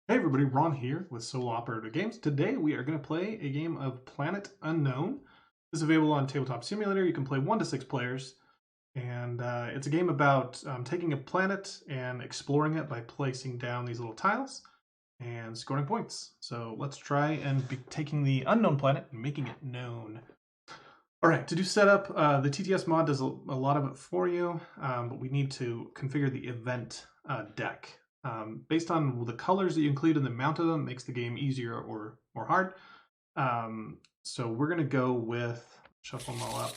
Hey everybody, Ron here with Solo Operator Games. Today we are going to play a game of Planet Unknown. This is available on Tabletop Simulator. You can play 1 to 6 players, and it's a game about taking a planet and exploring it by placing down these little tiles and scoring points. So let's try and be taking the unknown planet and making it known. All right, to do setup, the TTS mod does a lot of it for you, but we need to configure the event deck. Based on the colors that you include in the amount of them, makes the game easier or more hard. So we're going to go with, shuffle them all up,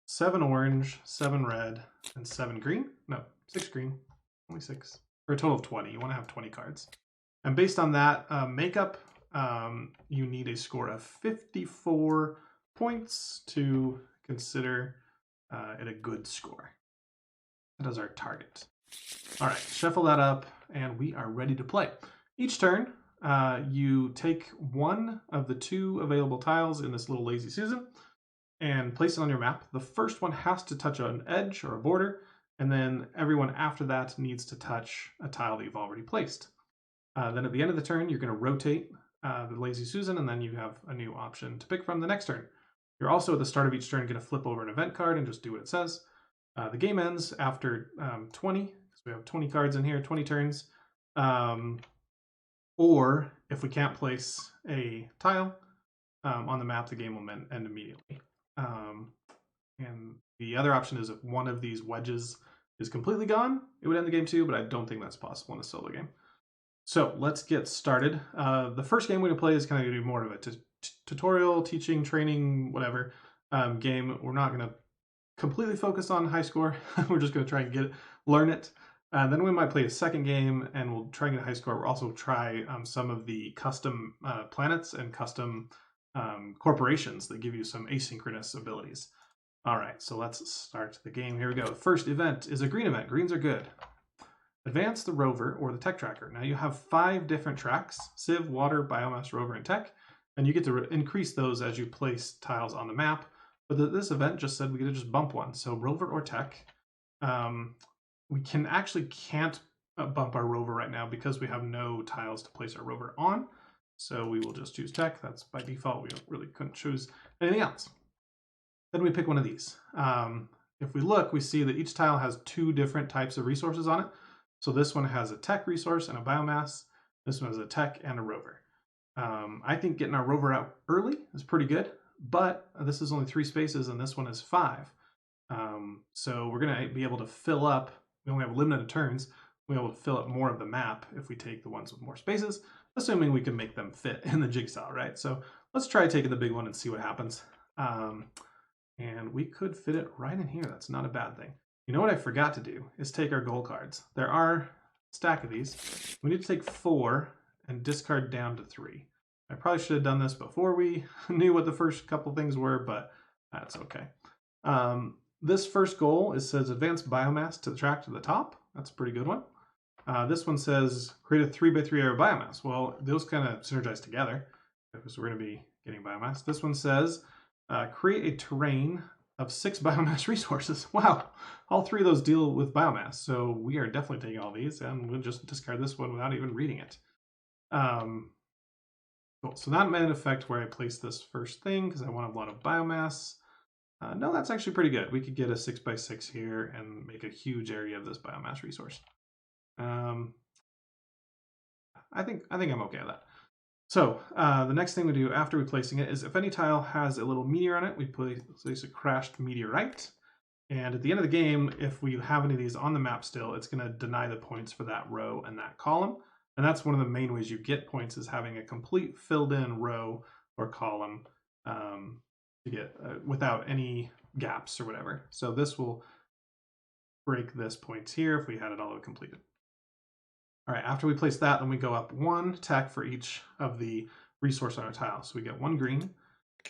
7 orange, 7 red, and 7 green. No, 6 green, only 6. For a total of 20. You want to have 20 cards. And based on that makeup, you need a score of 54 points to consider it a good score. That is our target. All right, shuffle that up, and we are ready to play. Each turn, you take one of the 2 available tiles in this little Lazy Susan and place it on your map. The first one has to touch an edge or a border, and then everyone after that needs to touch a tile that you've already placed. Then at the end of the turn, you're going to rotate the Lazy Susan, and then you have a new option to pick from the next turn. You're also at the start of each turn going to flip over an event card and just do what it says. The game ends after 20, because we have 20 cards in here, 20 turns. Or if we can't place a tile on the map, the game will end immediately. And the other option is if one of these wedges is completely gone, it would end the game too, but I don't think that's possible in a solo game. So let's get started. The first game we're going to play is kind of going to be more of a tutorial, teaching, training, whatever game. We're not going to completely focus on high score. We're just going to try and learn it. Then we might play a second game and we'll try and get a high score. We'll also try some of the custom planets and custom corporations that give you some asynchronous abilities. All right, so let's start the game. Here we go. The first event is a green event. Greens are good. Advance the rover or the tech tracker. Now you have 5 different tracks: Civ, Water, Biomass, Rover, and Tech. And you get to increase those as you place tiles on the map. But this event just said we get to just bump one. So Rover or Tech. We can't bump our Rover right now because we have no tiles to place our Rover on. So we will just choose Tech. That's by default. We really couldn't choose anything else. Then we pick one of these. If we look, we see that each tile has 2 different types of resources on it. So this one has a Tech resource and a Biomass. This one has a Tech and a Rover. I think getting our Rover out early is pretty good, but this is only 3 spaces and this one is 5. So we're going to be able to fill up. We only have a limited turns. We'll be able to fill up more of the map if we take the ones with more spaces, assuming we can make them fit in the jigsaw, right? So let's try taking the big one and see what happens. And we could fit it right in here. That's not a bad thing. You know what I forgot to do is take our goal cards. There are a stack of these. We need to take 4 and discard down to 3. I probably should have done this before we knew what the first couple things were, but that's okay. This first goal says advance biomass to the track to the top. That's a pretty good one. This one says create a 3x3 area biomass. Well, those kind of synergize together because we're going to be getting biomass. This one says create a terrain of 6 biomass resources. Wow, all 3 of those deal with biomass. So we are definitely taking all these, and we'll just discard this one without even reading it. Cool. So that might affect where I place this first thing because I want a lot of biomass. No, that's actually pretty good. We could get a 6x6 here and make a huge area of this biomass resource. I think I'm okay with that. So the next thing we do after we placing it is if any tile has a little meteor on it, we place a crashed meteorite. And at the end of the game, if we have any of these on the map still, it's going to deny the points for that row and that column. And that's one of the main ways you get points is having a complete filled in row or column to get without any gaps or whatever. So this will break this points here if we had it all completed. All right, after we place that, then we go up 1 tech for each of the resource on our tile. So we get 1 green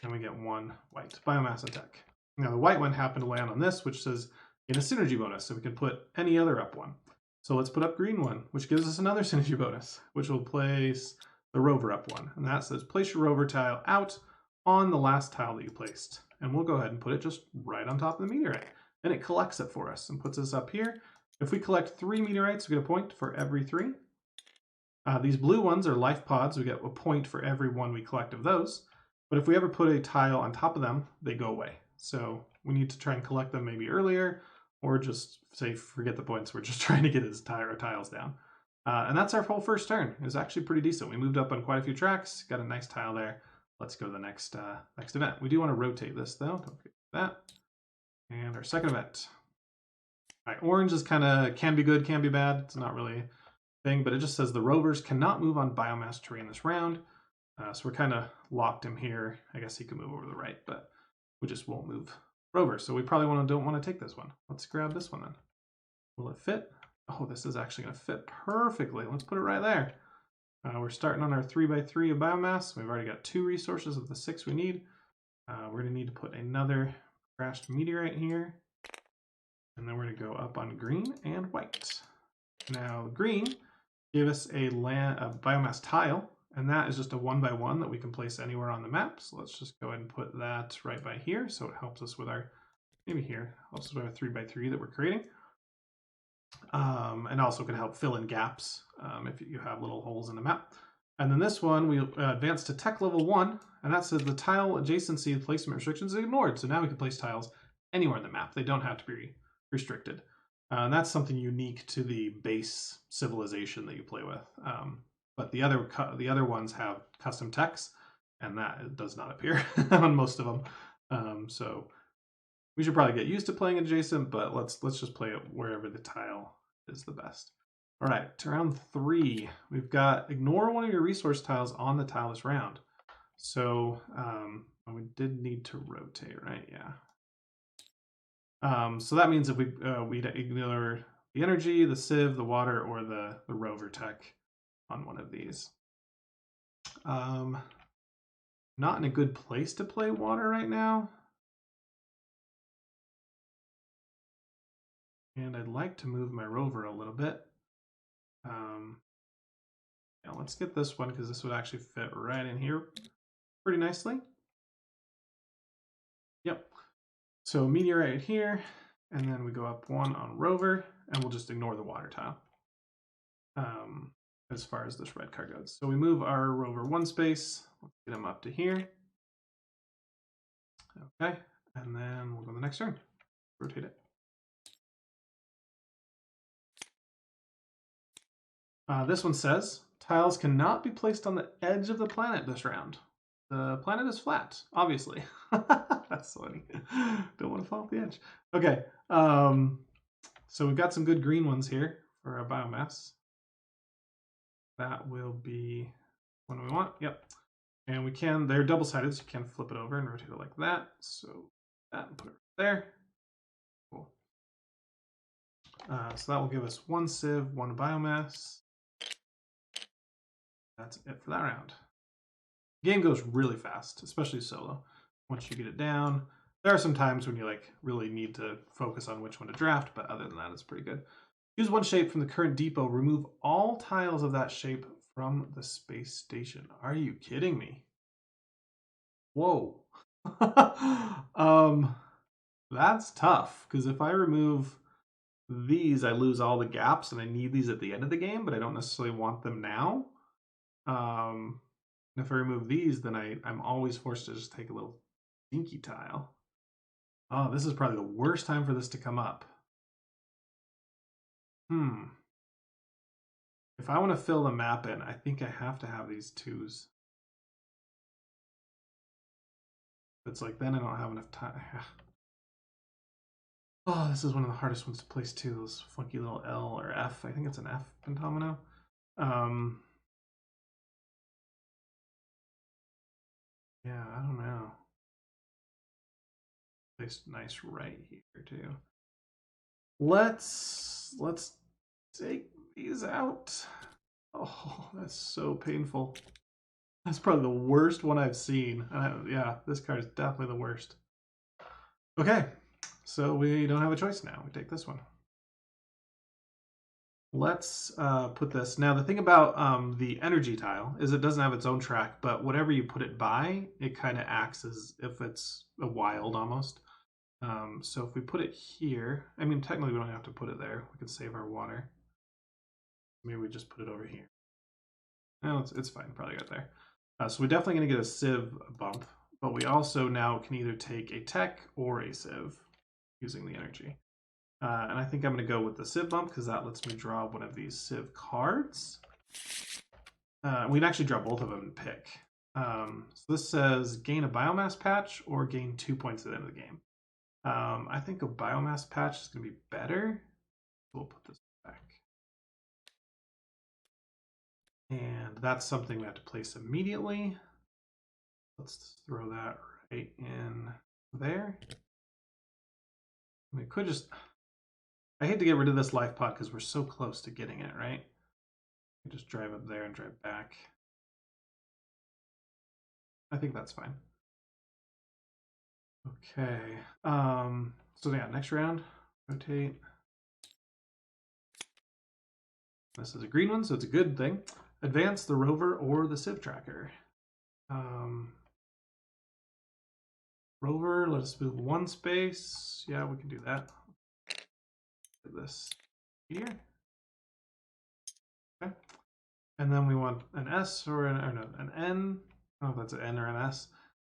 and we get 1 white, biomass and tech. Now the white one happened to land on this, which says get a synergy bonus. So we can put any other up one. So let's put up green one, which gives us another synergy bonus, which will place the rover up one. And that says place your rover tile out on the last tile that you placed. And we'll go ahead and put it just right on top of the meteorite. And it collects it for us and puts us up here. If we collect 3 meteorites, we get a point for every 3. These blue ones are life pods. We get a point for every one we collect of those. But if we ever put a tile on top of them, they go away. So we need to try and collect them maybe earlier, or just say forget the points. We're just trying to get his tiles down. And that's our whole first turn. It was actually pretty decent. We moved up on quite a few tracks, got a nice tile there. Let's go to the next event. We do want to rotate this though. Don't forget that. And our second event. All right, orange is can be good, can be bad. It's not really a thing, but it just says the rovers cannot move on biomass terrain this round. So we're kind of locked him here. I guess he can move over to the right, but we just won't move rover. So we probably don't want to take this one. Let's grab this one then. Will it fit? Oh, this is actually going to fit perfectly. Let's put it right there. We're starting on our 3x3 of biomass. We've already got 2 resources of the 6 we need. We're going to need to put another crashed meteorite here. And then we're going to go up on green and white. Now, green give us a biomass tile, and that is just a 1x1 that we can place anywhere on the map. So let's just go ahead and put that right by here. So it helps us with our, maybe here, helps us with our 3x3 that we're creating. And also can help fill in gaps if you have little holes in the map. And then this one, we advance to tech level 1, and that says the tile adjacency placement restrictions is ignored. So now we can place tiles anywhere in the map. They don't have to be restricted. And that's something unique to the base civilization that you play with. But the other ones have custom techs, and that does not appear on most of them. So we should probably get used to playing adjacent, but let's just play it wherever the tile is the best. All right, to round 3, we've got ignore one of your resource tiles on the tile this round. So we did need to rotate, right? Yeah. So that means if we'd ignore the energy, the sieve, the water, or the rover tech on one of these. Not in a good place to play water right now. And I'd like to move my rover a little bit. Yeah, let's get this one because this would actually fit right in here pretty nicely. Yep. So meteorite here, and then we go up 1 on rover, and we'll just ignore the water tile as far as this red card goes. So we move our rover 1 space. Let's get him up to here. Okay, and then we'll go to the next turn. Rotate it. This one says, tiles cannot be placed on the edge of the planet this round. The planet is flat, obviously. That's funny. Don't want to fall off the edge. Okay, so we've got some good green ones here for our biomass. That will be one we want. Yep. And we can, they're double-sided, so you can flip it over and rotate it like that. So that and put it right there. Cool. So that will give us 1 sieve, 1 biomass. That's it for that round. The game goes really fast, especially solo. Once you get it down, there are some times when you really need to focus on which one to draft, but other than that, it's pretty good. Use 1 shape from the current depot. Remove all tiles of that shape from the space station. Are you kidding me? Whoa. That's tough, because if I remove these, I lose all the gaps, and I need these at the end of the game, but I don't necessarily want them now. If I remove these, then I'm always forced to just take a little dinky tile. Oh, this is probably the worst time for this to come up. If I want to fill the map in, I think I have to have these 2s. It's like, then I don't have enough time. Oh, this is one of the hardest ones to place too. Those funky little L or F. I think it's an F pentomino. Yeah, I don't know. Place nice right here too. Let's take these out. Oh, that's so painful. That's probably the worst one I've seen. Yeah, this card is definitely the worst. Okay, so we don't have a choice now. We take this one. Let's put this. Now, the thing about the energy tile is it doesn't have its own track, but whatever you put it by, it kind of acts as if it's a wild almost. So if we put it here, I mean, technically we don't have to put it there. We can save our water. Maybe we just put it over here. No, it's fine. Probably got there. So we're definitely going to get a Civ bump, but we also now can either take a tech or a Civ using the energy. And I think I'm going to go with the Civ bump because that lets me draw one of these Civ cards. We can actually draw both of them and pick. So this says gain a biomass patch or gain 2 points at the end of the game. I think a biomass patch is going to be better. We'll put this back. And that's something we have to place immediately. Let's throw that right in there. We could just... I hate to get rid of this life pod because we're so close to getting it, right? Just drive up there and drive back. I think that's fine. Okay. So yeah, next round, rotate. This is a green one, so it's a good thing. Advance the rover or the Civ tracker. Rover, let us move one space. Yeah, we can do that. Put this here. Okay. And then we want an S or an N. I don't know if that's an N or an S.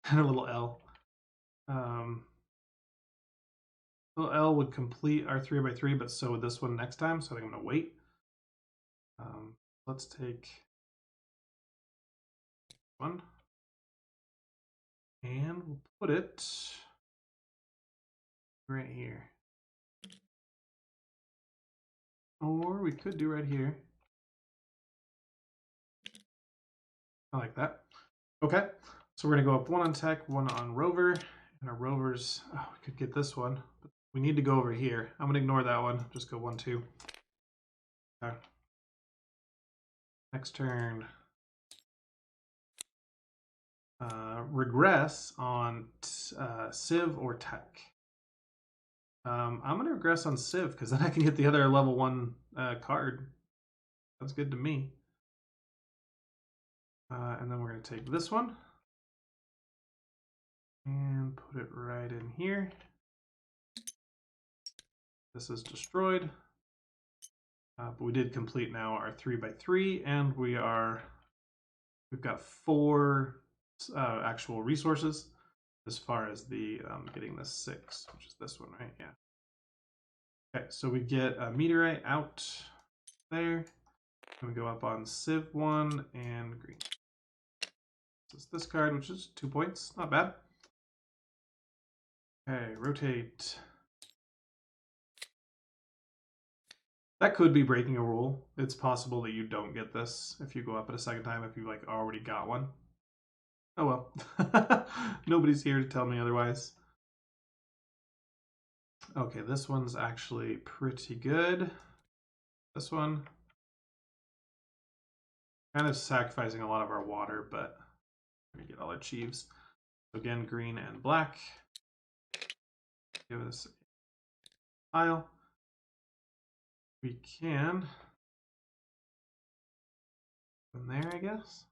And a little L. Little L would complete our 3x3, but so would this one next time. So I think I'm going to wait. Let's take one. And we'll put it right here. Or we could do right here. I like that. Okay, so we're gonna go up one on tech, one on rover, and our rovers, oh, we could get this one, but we need to go over here. I'm gonna ignore that one, just go 1, 2. Okay. Next turn. Regress on Civ or tech. I'm gonna regress on Civ because then I can get the other level 1 card. That's good to me. And then we're going to take this one and put it right in here. This is destroyed, but we did complete now our 3x3, and we've got 4 actual resources as far as the getting the 6, which is this one, right? Yeah. Okay, so we get a meteorite out there. And we go up on Civ 1 and green. This is this card, which is 2 points. Not bad. Okay, rotate. That could be breaking a rule. It's possible that you don't get this if you go up it a second time if you like already got one. Oh well. Nobody's here to tell me otherwise. Okay, this one's actually pretty good. This one. Kind of sacrificing a lot of our water, but we get all our Chiefs. So again, green and black. Give us a tile. We can from there, I guess.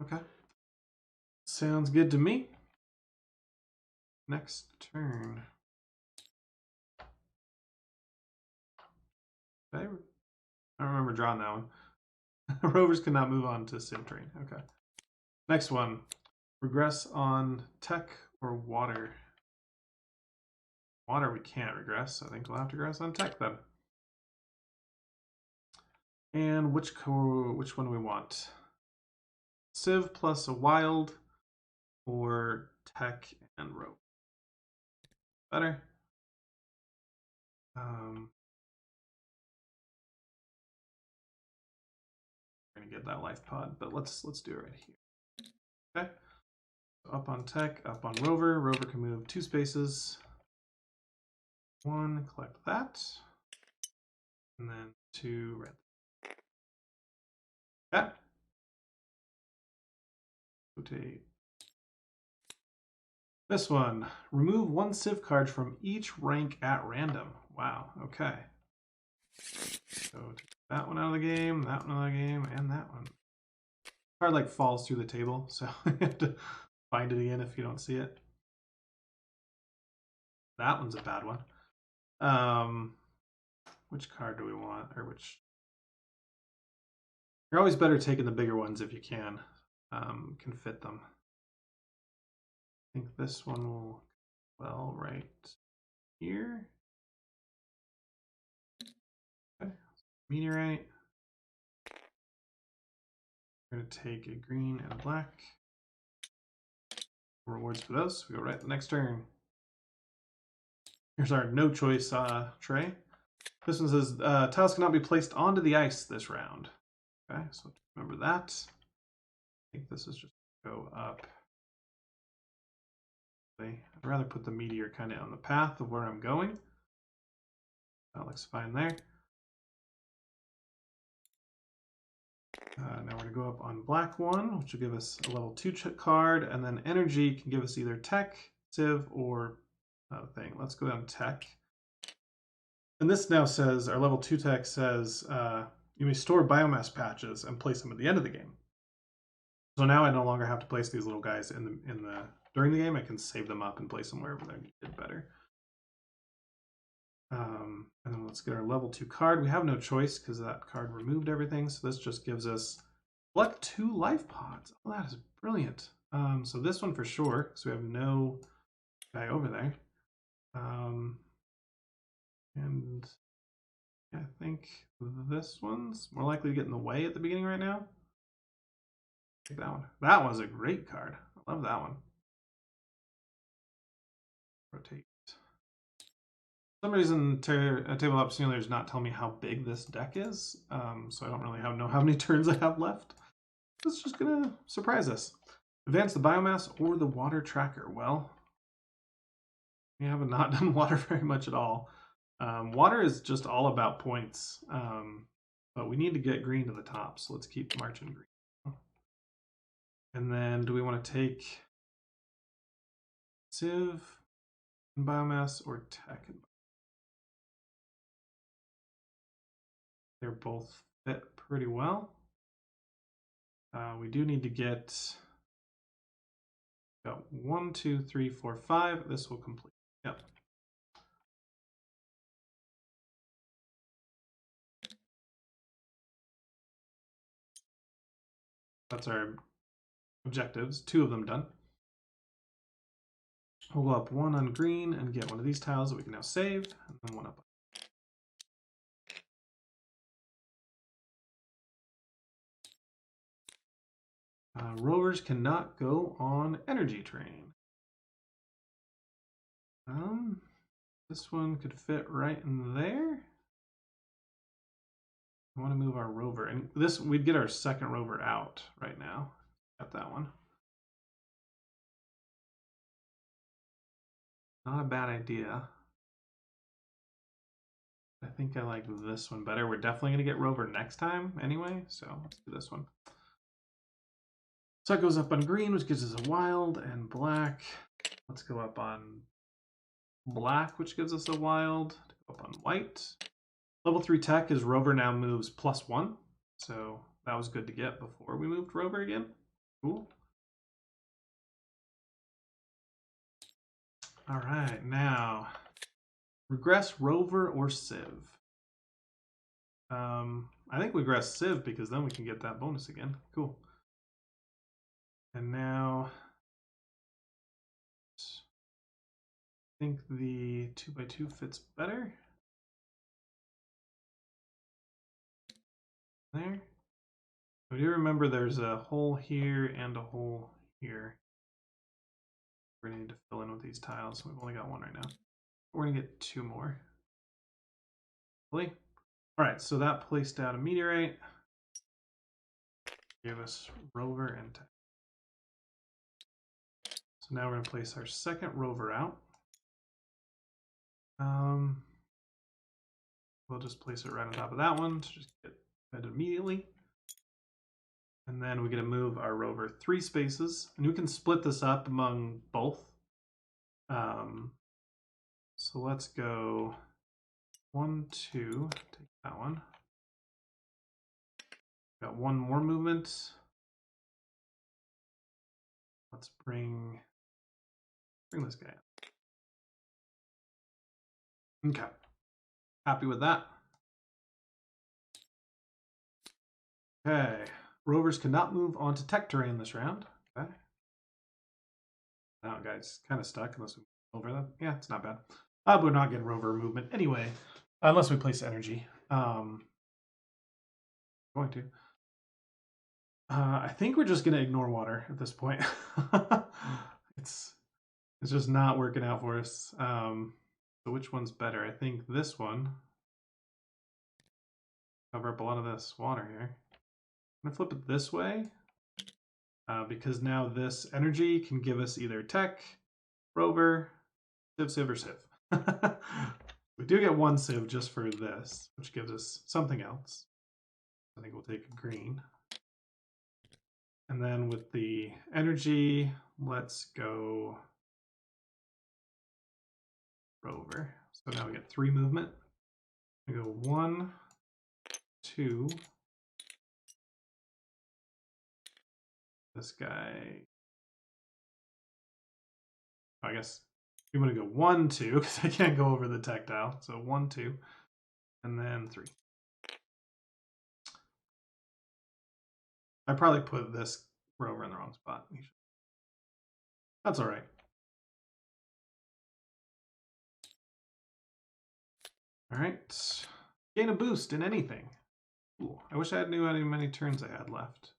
Okay. Sounds good to me. Next turn. I don't remember drawing that one. Rovers cannot move on to Civ Train. Okay. Next one. Regress on tech or water. Water we can't regress. I think we'll have to regress on tech then. And which one do we want? Civ plus a wild or tech and rope? Better. We're gonna get that life pod, but let's do it right here. Okay. So up on tech, up on rover. Rover can move 2 spaces. 1, collect that, and then 2 red. Okay. Rotate. This one, remove 1 Civ card from each rank at random. Wow, okay. So take that one out of the game, that one out of the game, and that one. Card like falls through the table, so you have to find it again if you don't see it. That one's a bad one. Which card do we want, or which You're always better taking the bigger ones if you can fit them. I think this one will, well, right here. Okay. Meteorite. We're going to take a green and a black. Rewards for those. We go right the next turn. Here's our no choice tray. This one says tiles cannot be placed onto the ice this round. Okay, so remember that. I think this is just go up. I'd rather put the meteor kind of on the path of where I'm going. That looks fine there. Now we're going to go up on black one, which will give us a level 2 card, and then energy can give us either tech, civ, or thing. Let's go down tech. And this now says, our level 2 tech says, you may store biomass patches and place them at the end of the game. So now I no longer have to place these little guys during the game. I can save them up and place them wherever they're needed better. And then let's get our level 2 card. We have no choice because that card removed everything. So this just gives us collect 2 life pods. Oh, that is brilliant. So this one for sure, because we have no guy over there. And I think this one's more likely to get in the way at the beginning right now. Take that one. That was a great card. I love that one. Rotate. For some reason, Tabletop Simulator is not telling me how big this deck is, so I don't really know how many turns I have left. It's just gonna surprise us. Advance the biomass or the water tracker. Well, we haven't not done water very much at all. Water is just all about points, but we need to get green to the top, so let's keep marching green. And then do we want to take civ and biomass or tech and biomass? They're both fit pretty well. We do need to get about 1, 2, 3, 4, 5. This will complete. Yep. That's our objectives. 2 of them done. We'll go up 1 on green and get one of these tiles that we can now save, and then 1 up. Rovers cannot go on energy train. This one could fit right in there. I want to move our rover, and this we'd get our second rover out right now. Got that one. Not a bad idea. I think I like this one better. We're definitely going to get rover next time anyway, so let's do this one. So it goes up on green, which gives us a wild, and black. Let's go up on black, which gives us a wild. Go up on white. Level 3 tech is rover now moves +1. So that was good to get before we moved rover again. Cool. All right, now regress rover or civ. I think we regress civ because then we can get that bonus again. Cool. And now I think the 2x2 fits better. There. I do remember there's a hole here and a hole here. We're gonna need to fill in with these tiles. We've only got 1 right now. We're gonna get 2 more. Hopefully. All right, so that placed out a meteorite. Gave us rover and tech. So now we're gonna place our second rover out. We'll just place it right on top of that one to just get fed immediately. And then we're gonna move our rover 3 spaces, and we can split this up among both. So let's go 1, 2, take that one. Got 1 more movement. Let's bring this guy up. Okay. Happy with that. Okay. Rovers cannot move onto tech terrain this round. Okay. Now, guys, kind of stuck unless we move over them. Yeah, it's not bad. But we're not getting rover movement anyway, unless we place energy. Going to. I think we're just going to ignore water at this point. it's just not working out for us. So which one's better? I think this one. Cover up a lot of this water here. I'm going to flip it this way because now this energy can give us either tech, rover, civ, or civ. We do get one civ just for this, which gives us something else. I think we'll take green. And then with the energy, let's go rover. So now we get 3 movement. We go 1, 2. This guy. I guess we want to go 1, 2 because I can't go over the tactile. So 1, 2, and then 3. I probably put this rover in the wrong spot. That's all right. All right. Gain a boost in anything. Ooh, I wish I knew how many turns I had left.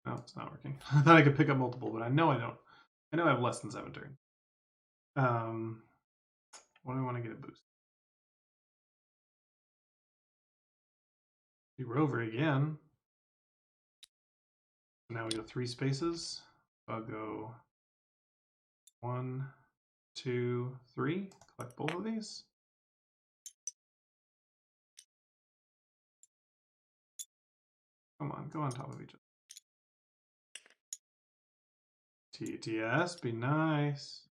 No, it's not working. I thought I could pick up multiple, but I know I don't. I know I have less than 7 turns. What do I want to get a boost? Do rover again. Now we go 3 spaces. I'll go 1, 2, 3. Collect both of these. Come on, go on top of each other. TTS, be nice.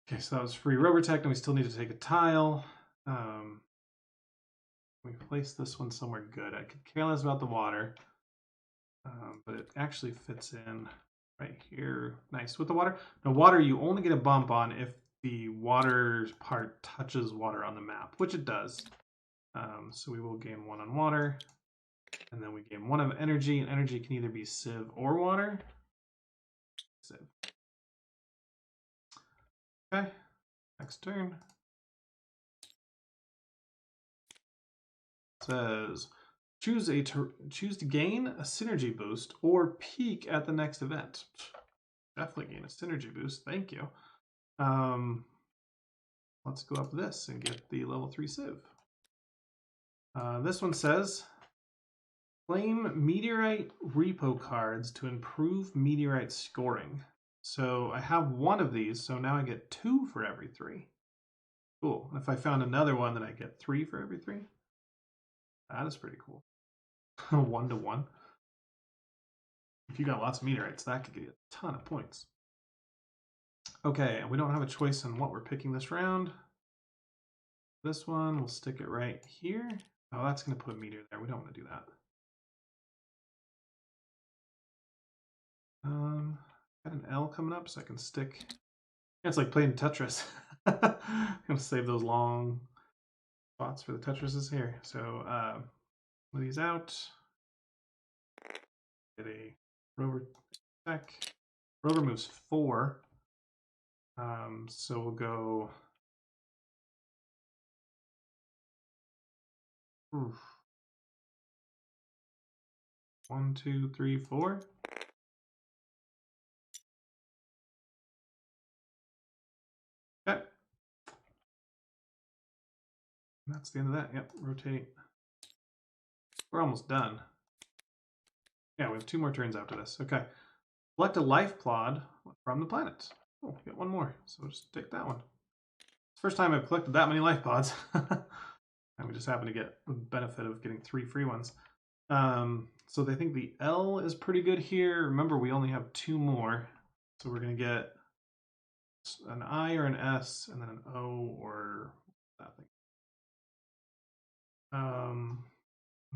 Okay, so that was free rover tech, and we still need to take a tile. We place this one somewhere good. I could care less about the water, but it actually fits in right here. Nice. With the water. Now, water, you only get a bump on if the water part touches water on the map, which it does. So we will gain 1 on water, and then we gain 1 of energy, and energy can either be civ or water. Civ. Okay, next turn. It says choose to gain a synergy boost or peak at the next event. Definitely gain a synergy boost. Thank you. Let's go up this and get the level 3 civ. This one says claim meteorite repo cards to improve meteorite scoring. So I have 1 of these, so now I get 2 for every 3. Cool. And if I found another one, then I get 3 for every 3. That is pretty cool. 1 to 1. If you got lots of meteorites, that could get a ton of points. Okay, and we don't have a choice on what we're picking this round. This one, we'll stick it right here. Oh, that's going to put a meteor there. We don't want to do that. Got an L coming up, so I can stick. Yeah, it's like playing Tetris. I'm going to save those long spots for the Tetrises here. So, move these out. Get a rover tech. Rover moves 4. So we'll go. Oof. 1, 2, 3, 4. Okay. That's the end of that. Yep, rotating. We're almost done. Yeah, we have 2 more turns after this. Okay. Select a life plod from the planet. Oh, we got 1 more. So we'll just take that one. It's the first time I've collected that many life pods. And we just happen to get the benefit of getting 3 free ones. So they think the L is pretty good here. Remember, we only have 2 more. So we're going to get an I or an S, and then an O or that thing.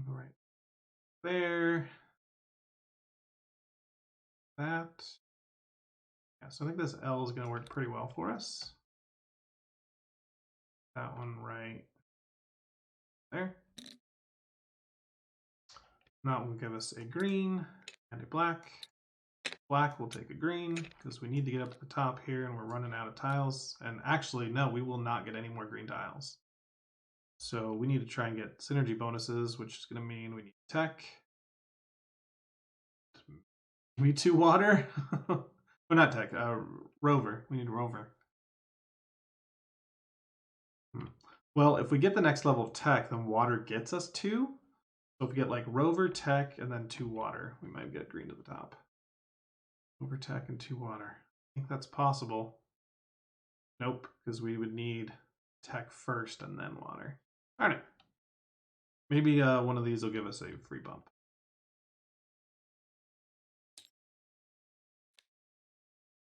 Right there. That. Yeah, so I think this L is going to work pretty well for us. That one right there. That will give us a green and a black. Black will take a green because we need to get up to the top here and we're running out of tiles. And actually, no, we will not get any more green tiles. So we need to try and get synergy bonuses, which is going to mean we need tech. We need 2 water. Well, not tech, rover. We need rover. Well, if we get the next level of tech, then water gets us 2. So if we get like rover, tech, and then 2 water, we might get green to the top. Rover, tech, and 2 water. I think that's possible. Nope, because we would need tech first and then water. All right. Maybe one of these will give us a free bump.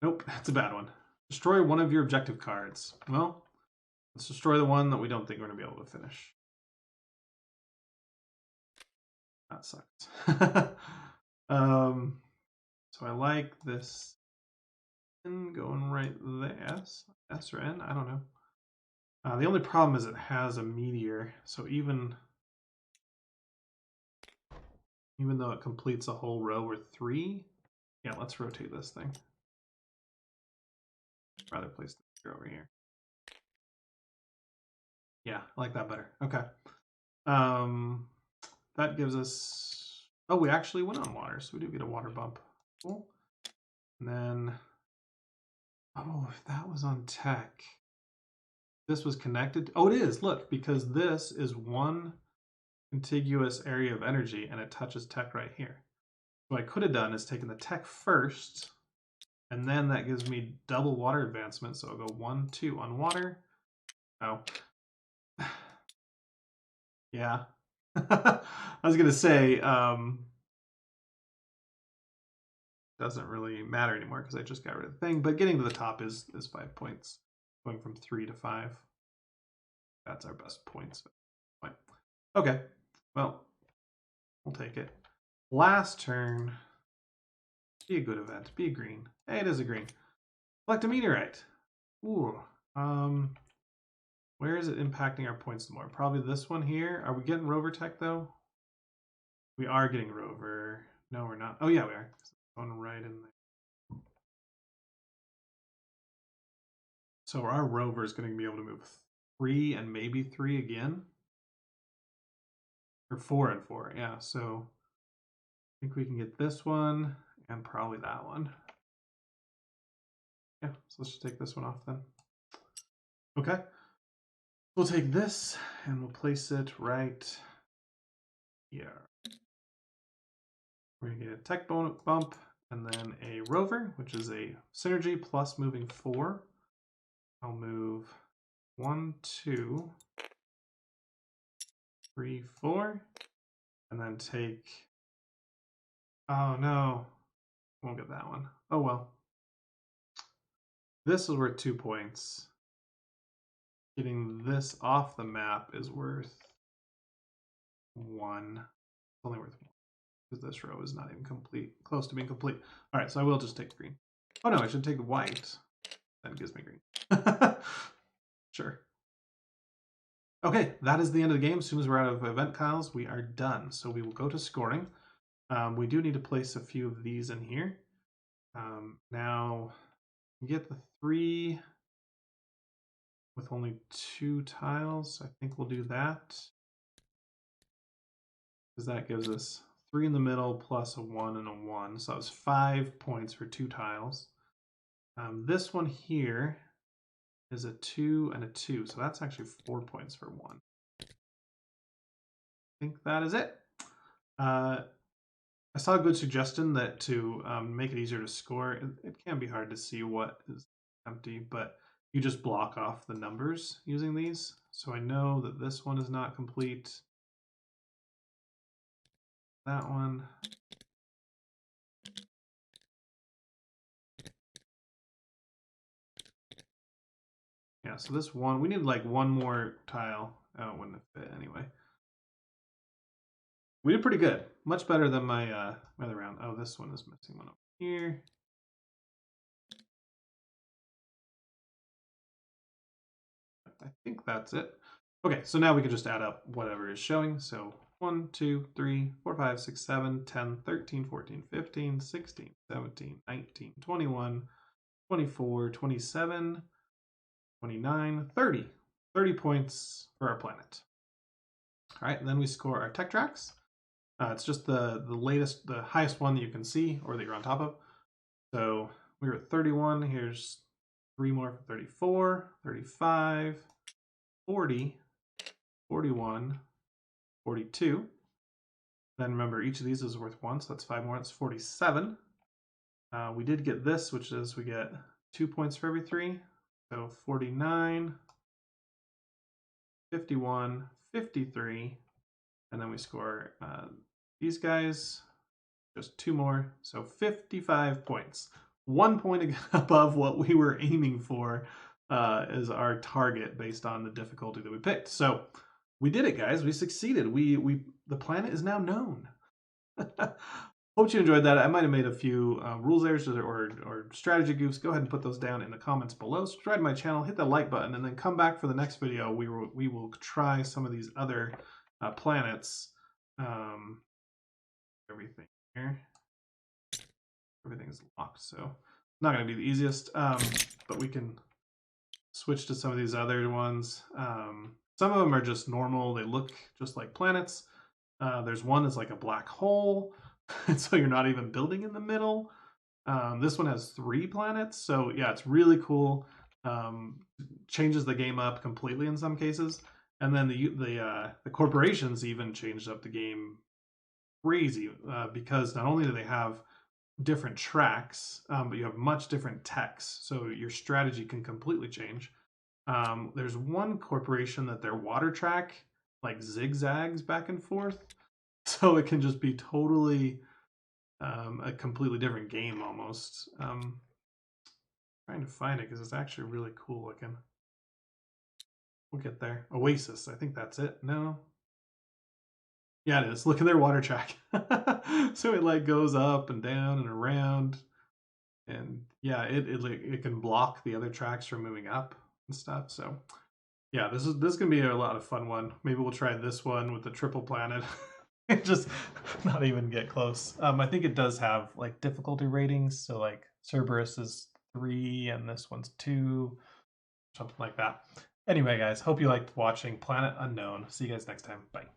Nope, that's a bad one. Destroy one of your objective cards. Well, let's destroy the one that we don't think we're going to be able to finish. That sucks. So I like this going right there. S or N, I don't know. The only problem is it has a meteor, so even though it completes a whole row or 3, yeah, let's rotate this thing. I'd rather place the over here. Yeah, I like that better. Okay. That gives us... Oh, we actually went on water, so we do get a water bump. Cool. And then... Oh, if that was on tech... This was connected... Oh, it is! Look, because this is one contiguous area of energy, and it touches tech right here. What I could have done is taken the tech first, and then that gives me double water advancement, so I'll go 1, 2 on water. Oh. Yeah. I was going to say, doesn't really matter anymore because I just got rid of the thing, but getting to the top is 5 points. Going from 3 to 5. That's our best points. Fine. Okay. Well, we'll take it. Last turn. Be a good event. Be a green. Hey, it is a green. Collect a meteorite. Ooh. Where is it impacting our points the more? Probably this one here. Are we getting rover tech though? We are getting rover. No, we're not. Oh yeah, we are. Going right in there. So our rover is going to be able to move 3 and maybe 3 again. Or 4 and 4, yeah. So I think we can get this one and probably that one. Yeah, so let's just take this one off then. Okay. We'll take this and we'll place it right here. We're going to get a tech bump and then a rover, which is a synergy plus moving 4. I'll move 1, 2, 3, 4, and then take... Oh no, won't get that one. Oh well. This is worth 2 points. Getting this off the map is worth 1. It's only worth 1 because this row is not even complete, close to being complete. All right, so I will just take green. Oh no, I should take white. That gives me green. Sure. Okay, that is the end of the game. As soon as we're out of event tiles, we are done. So we will go to scoring. We do need to place a few of these in here. Now, you get the 3 with only 2 tiles. I think we'll do that. Because that gives us 3 in the middle plus a 1 and a 1. So that was 5 points for 2 tiles. This one here is a 2 and a 2. So that's actually 4 points for 1. I think that is it. I saw a good suggestion that to make it easier to score, it can be hard to see what is empty, but you just block off the numbers using these. So I know that this one is not complete. That one. Yeah, so this one, we need like one more tile. Oh, it wouldn't have fit anyway. We did pretty good. Much better than my other round. Oh, this one is missing one over here. I think that's it. Okay, so now we can just add up whatever is showing. So 1, 2, 3, 4, 5, 6, 7, 10, 13, 14, 15, 16, 17, 19, 21, 24, 27, 29, 30. 30 points for our planet. All right, and then we score our tech tracks. It's just the latest, the highest one that you can see or that you're on top of. So we were at 31. Here's 3 more for 34, 35, 40, 41, 42. Then remember, each of these is worth 1, so that's 5 more. That's 47. We did get this, which is we get 2 points for every 3. So 49, 51, 53. And then we score these guys, just 2 more. So 55 points. 1 point above what we were aiming for as our target based on the difficulty that we picked. So we did it, guys. We succeeded. The planet is now known. Hope you enjoyed that. I might have made a few rules errors or strategy goofs. Go ahead and put those down in the comments below. Subscribe to my channel, hit that like button, and then come back for the next video. We will try some of these other planets. Everything here. Everything's locked, so not going to be the easiest, but we can switch to some of these other ones. Some of them are just normal. They look just like planets. There's one that's like a black hole, so you're not even building in the middle. This one has 3 planets, so yeah, it's really cool. Changes the game up completely in some cases. And then the corporations even changed up the game crazy because not only do they have different tracks, but you have much different techs, so your strategy can completely change. There's one corporation that their water track like zigzags back and forth, so it can just be totally a completely different game almost. Trying to find it because it's actually really cool looking. We'll get there. Oasis, I think that's it. No. Yeah, it is. Look at their water track. So it like goes up and down and around. And yeah, it can block the other tracks from moving up and stuff. So yeah, this is gonna be a lot of fun one. Maybe we'll try this one with the triple planet. Just not even get close. I think it does have like difficulty ratings. So like Cerberus is 3 and this one's 2, something like that. Anyway, guys, hope you liked watching Planet Unknown. See you guys next time. Bye.